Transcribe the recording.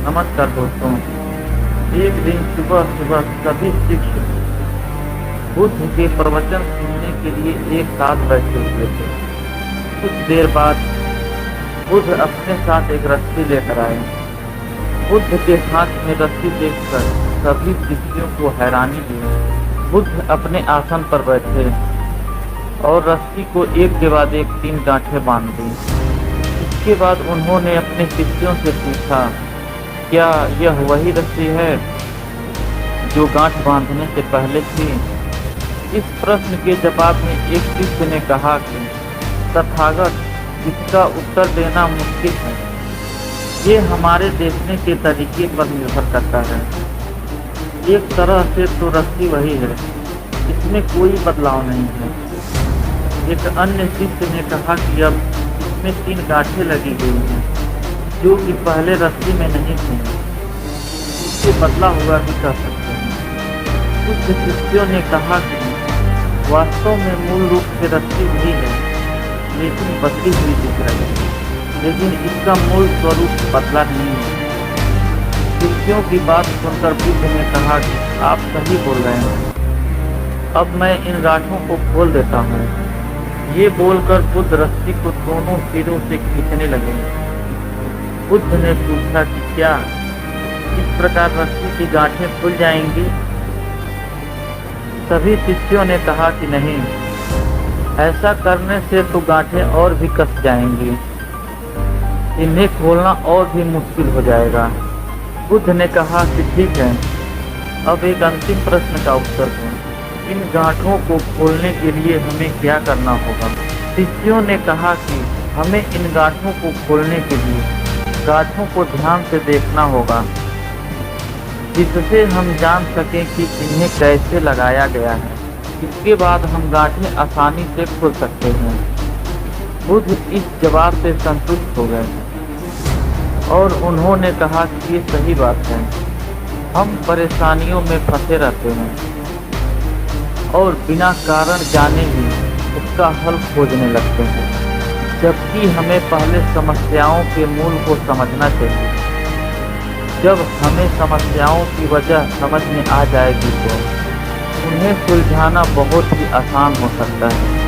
नमस्कार दोस्तों। एक दिन सुबह सुबह सभी शिक्षक बुद्ध के प्रवचन सुनने के लिए एक साथ बैठे हुए थे। कुछ देर बाद बुद्ध अपने साथ एक रस्सी लेकर आए। बुद्ध के हाथ में रस्सी देखकर सभी शिष्यों को हैरानी हुई। बुद्ध अपने आसन पर बैठे और रस्सी को एक के बाद एक 3 गांठें बांध दी। इसके बाद उन्होंने अपने शिष्यों से पूछा, क्या यह वही रस्सी है जो गांठ बांधने से पहले थी? इस प्रश्न के जवाब में एक शिष्य ने कहा कि तथागत, इसका उत्तर देना मुश्किल है। ये हमारे देखने के तरीके पर निर्भर करता है। एक तरह से तो रस्सी वही है, इसमें कोई बदलाव नहीं है। एक अन्य शिष्य ने कहा कि अब इसमें 3 गांठें लगी हुई हैं जो कि पहले रस्सी में नहीं थी। इसे बदला हुआ भी कह सकते हैं। कुछ शिष्यों ने कहा कि वास्तव में मूल रूप से रस्सी वही है, लेकिन बदली हुई दिख रही है, लेकिन इसका मूल स्वरूप बदला नहीं है। शिष्यों की बात सुनकर बुद्ध ने कहा कि आप सही बोल रहे हैं, अब मैं इन गांठों को खोल देता हूँ। ये बोलकर बुद्ध रस्सी को दोनों सिरों से खींचने लगे। बुद्ध ने पूछा कि क्या इस प्रकार रस्सी की गांठें खुल जाएंगी? सभी शिष्यों ने कहा कि नहीं, ऐसा करने से तो गांठें और भी कस जाएंगी, इन्हें खोलना और भी मुश्किल हो जाएगा। बुद्ध ने कहा कि ठीक है, अब एक अंतिम प्रश्न का उत्तर दो। इन गांठों को खोलने के लिए हमें क्या करना होगा? शिष्यों ने कहा कि हमें इन गांठों को खोलने के लिए गांठों को ध्यान से देखना होगा, जिससे हम जान सकें कि इन्हें कैसे लगाया गया है। इसके बाद हम गांठें आसानी से खोल सकते हैं। बुद्ध इस जवाब से संतुष्ट हो गए और उन्होंने कहा कि ये सही बात है। हम परेशानियों में फंसे रहते हैं और बिना कारण जाने ही उसका हल खोजने लगते हैं, जबकि हमें पहले समस्याओं के मूल को समझना चाहिए। जब हमें समस्याओं की वजह समझ में आ जाएगी तो उन्हें सुलझाना बहुत ही आसान हो सकता है।